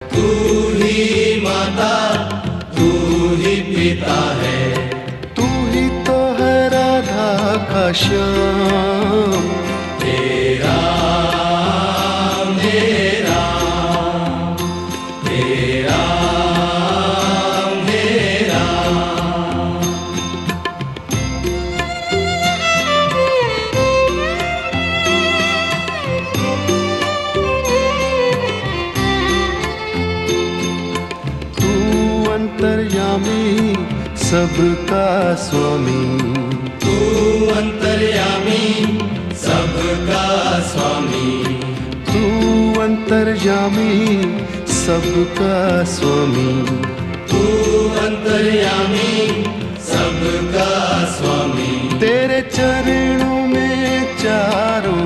तू ही माता, तू ही पिता है, तू ही तो है राधा का श्याम। तेरा मेरा, तेरा मेरा। तू अंतर्यामी सबका स्वामी, तू अंतर्यामी सबका स्वामी, तू अंतर्यामी सबका स्वामी। तू अंतर्यामी सबका स्वामी। तेरे चरणों में चारों